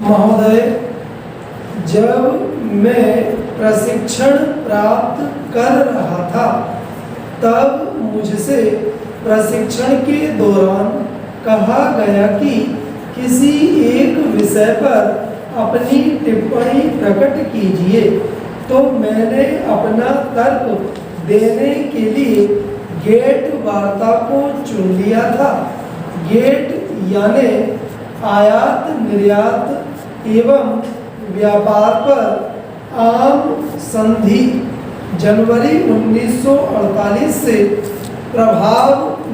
महोदय, जब मैं प्रशिक्षण प्राप्त कर रहा था तब मुझसे प्रशिक्षण के दौरान कहा गया कि किसी एक विषय पर अपनी टिप्पणी प्रकट कीजिए, तो मैंने अपना तर्क देने के लिए गेट वार्ता को चुन लिया था। गेट यानी आयात निर्यात एवं व्यापार पर आम संधि जनवरी 1948 से प्रभाव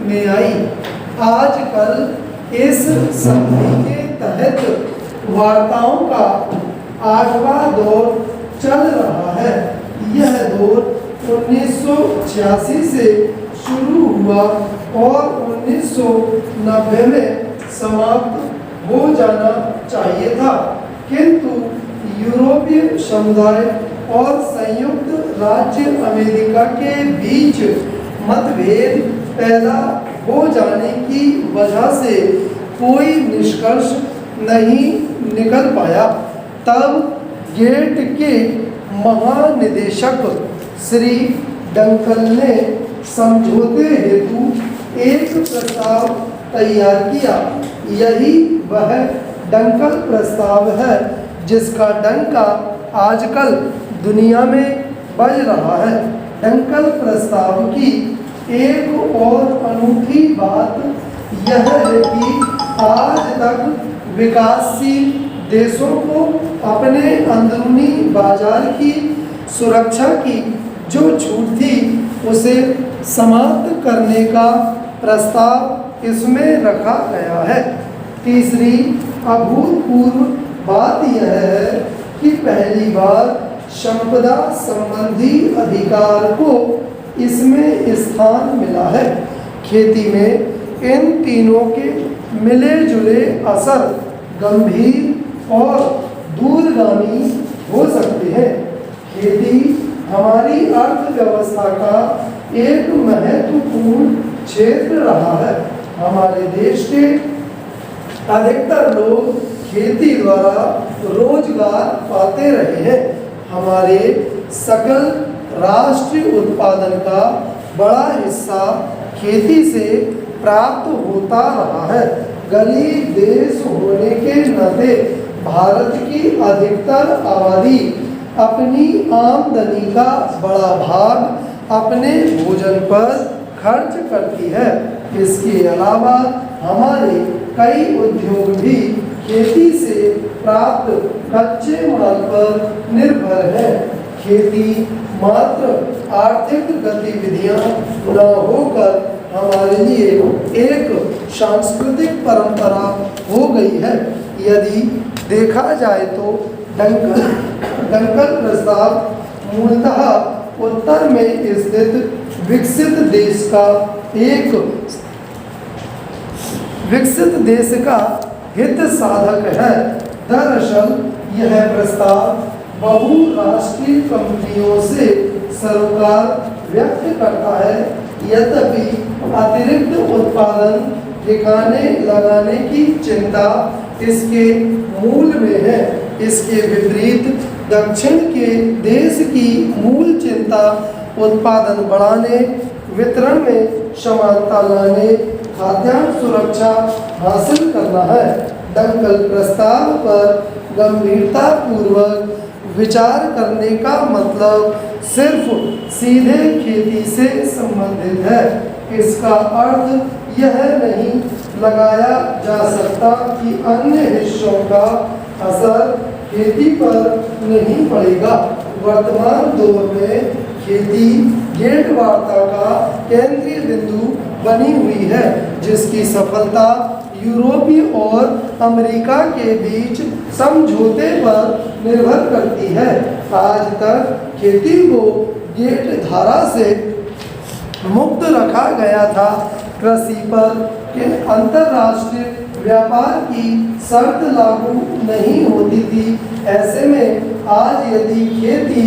में आई। आजकल इस संधि के तहत वार्ताओं का 8वां दौर चल रहा है। यह दौर 1986 से शुरू हुआ और 1990 में समाप्त हो जाना चाहिए था, किंतु यूरोपीय समुदाय और संयुक्त राज्य अमेरिका के बीच मतभेद पैदा हो जाने की वजह से कोई निष्कर्ष नहीं निकल पाया। तब गेट के महानिदेशक श्री डंकल ने समझौते हेतु एक प्रस्ताव तैयार किया। यही वह डंकल प्रस्ताव है जिसका डंका आजकल दुनिया में बज रहा है। डंकल प्रस्ताव की एक और अनूठी बात यह है कि आज तक विकासशील देशों को अपने अंदरूनी बाजार की सुरक्षा की जो छूट थी उसे समाप्त करने का प्रस्ताव इसमें रखा गया है। तीसरी अभूतपूर्व बात यह है कि पहली बार संपदा संबंधी अधिकार को इसमें स्थान मिला है। खेती में इन तीनों के मिले जुले असर गंभीर और दूरगामी हो सकते हैं। खेती हमारी अर्थव्यवस्था का एक महत्वपूर्ण क्षेत्र रहा है। हमारे देश के अधिकतर लोग खेती द्वारा रोजगार पाते रहे हैं। हमारे सकल राष्ट्रीय उत्पादन का बड़ा हिस्सा खेती से प्राप्त होता रहा है। गरीब देश होने के नाते भारत की अधिकतर आबादी अपनी आमदनी का बड़ा भाग अपने भोजन पर खर्च करती है। इसके अलावा हमारे कई उद्योग भी खेती से प्राप्त कच्चे माल पर निर्भर है। खेती मात्र आर्थिक गतिविधियां न होकर हमारे लिए एक सांस्कृतिक परंपरा हो गई है। यदि देखा जाए तो डंकल प्रस्ताव मूलतः उत्तर में स्थित विकसित देश का हित साधक है। दरअसल यह प्रस्ताव बहुराष्ट्रीय कंपनियों से सरोकार व्यक्त करता है। यद्यपि अतिरिक्त उत्पादन ठिकाने लगाने की चिंता इसके मूल में है। इसके विपरीत दक्षिण के देश की मूल चिंता उत्पादन बढ़ाने, वितरण में समानता लाने, खाद्यान्न सुरक्षा हासिल करना है। डंकल प्रस्ताव पर गंभीरता पूर्वक विचार करने का मतलब सिर्फ सीधे खेती से संबंधित है। इसका अर्थ यह नहीं लगाया जा सकता कि अन्य हिस्सों का असर खेती पर नहीं पड़ेगा। वर्तमान दौर में खेती गेट वार्ता का केंद्रीय बिंदु बनी हुई है, जिसकी सफलता यूरोपीय और अमेरिका के बीच समझौते पर निर्भर करती है। आज तक खेती को गेट धारा से मुक्त रखा गया था। कृषि पर के अंतर्राष्ट्रीय व्यापार की शर्त लागू नहीं होती थी। ऐसे में आज यदि खेती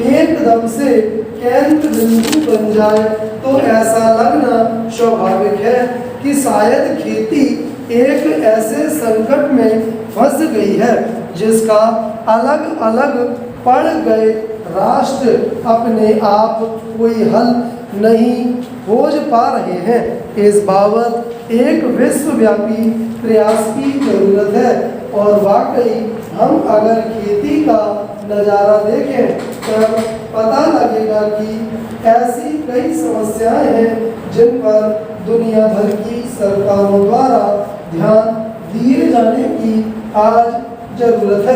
एकदम से केंद्र बिंदु बन जाए तो ऐसा लगना स्वाभाविक है कि शायद खेती एक ऐसे संकट में फंस गई है जिसका अलग अलग पड़ गए राष्ट्र अपने आप कोई हल नहीं खोज पा रहे हैं। इस बाबत एक विश्वव्यापी प्रयास की जरूरत है और वाकई हम अगर खेती का नज़ारा देखें तब पता लगेगा कि ऐसी कई समस्याएं हैं जिन पर दुनिया भर की सरकारों द्वारा ध्यान दिए जाने की आज जरूरत है।